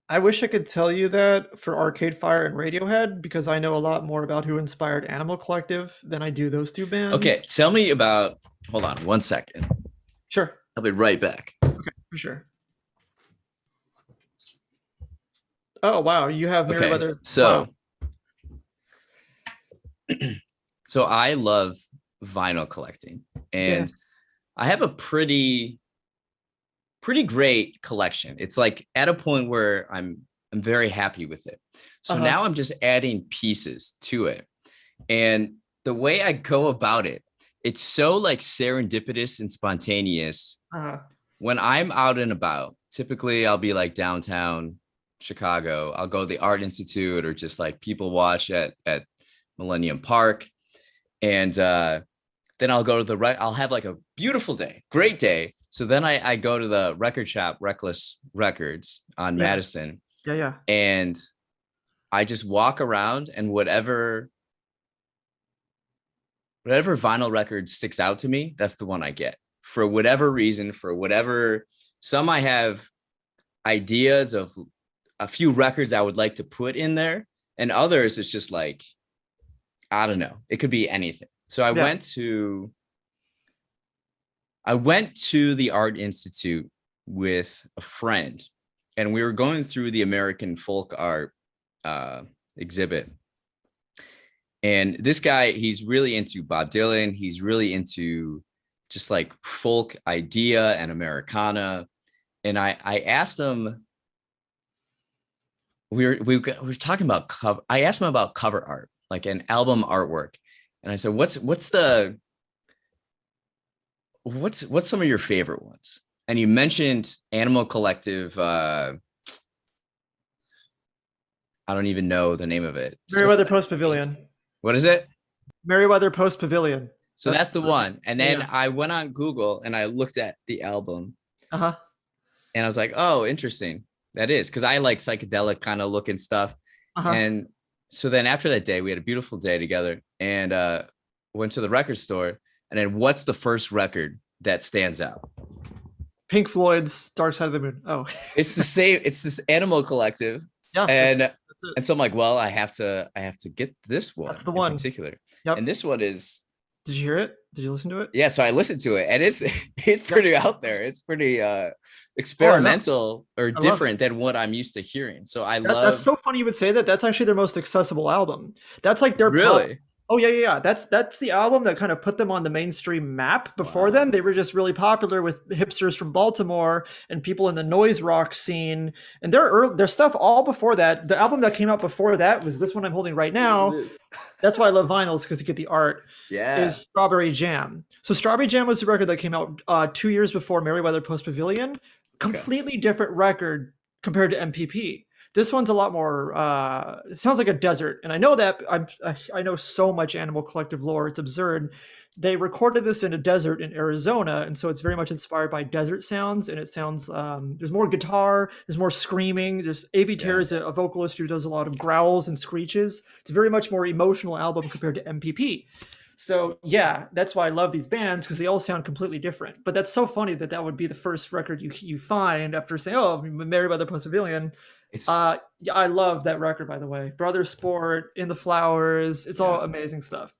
I wish I could tell you that for Arcade Fire and Radiohead because I know a lot more about who inspired Animal Collective than I do those two Okay, bands. tell me about. Hold on 1 second. Sure. I'll be right back. Okay, for sure. Oh, wow. You have Okay, Meriwether. Wow. so I love vinyl collecting, Yeah. and I have a pretty great collection. It's like at a point where I'm very happy with it. So Uh-huh. now I'm just adding pieces to it. And the way I go about it, it's so like serendipitous and spontaneous. Uh-huh. When I'm out and about, typically I'll be like downtown Chicago. I'll go to the Art Institute or just like people watch at Millennium Park. And then I'll go to I'll have like a beautiful day, great day. So then I go to the record shop, Reckless Records on Yeah. Madison, Yeah, yeah. and I just walk around, and whatever vinyl record sticks out to me, that's the one I get for whatever reason, for whatever. Some I have ideas of a few records I would like to put in there, and others it's just like, I don't know. It could be anything. So Yeah. I went to the Art Institute with a friend, and we were going through the American folk art exhibit. And this guy, he's really into Bob Dylan. He's really into just like folk idea and Americana. And I asked him, we were talking about cover. I asked him about cover art, like an album artwork. And I said, what's some of your favorite ones? And you mentioned Animal Collective. I don't even know the name of it. Starts Meriwether with Post an H. Pavilion. What is it? Meriwether Post Pavilion. So That's that's the the one. And yeah, then yeah. I went on Google and I looked at the album, Uh-huh. and I was like, oh, interesting. That is because I like psychedelic kind of looking stuff. Uh-huh. And so then after that day, we had a beautiful day together, and went to the record store. And then what's the first record that stands out? Pink Floyd's Dark Side of the Moon. Oh. It's the same. It's this Animal Collective, Yeah, that's it. and so I'm like, well, I have to get this That's one the in one. particular, and Yep. this one is. Did you hear it? Did you listen to it? Yeah, so I listened to it, and it's it's Yep. pretty out there. It's pretty Oh, I know. experimental or I love it. different than what I'm used to hearing. So I That's love. so funny you would say that. That's actually their most accessible album. That's like their pop. Really. Oh yeah, yeah, yeah. That's the album that kind of put them on the mainstream map. Before then, Wow. they were just really popular with hipsters from Baltimore and people in the noise rock scene. And their stuff all before that. The album that came out before that was this one I'm holding right What is now. this? That's why I love vinyls because you get the art. Is Yeah. Strawberry Jam. So Strawberry Jam was the record that came out 2 years before Meriwether Post Pavilion. Okay. Completely different record compared to MPP. This one's a lot more. It sounds like a desert, and I know that. I know so much Animal Collective lore; it's absurd. They recorded this in a desert in Arizona, and so it's very much inspired by desert sounds. And it sounds there's more guitar, there's more screaming. There's Avi Terra Yeah. is a vocalist who does a lot of growls and screeches. It's a very much more emotional album compared to MPP. So yeah, that's why I love these bands because they all sound completely different. But that's so funny that that would be the first record you find after saying, "Oh, Married by the Post Pavilion." It's Yeah, I love that record, by the way. Brother Sport, In the Flowers, it's all yeah. amazing stuff.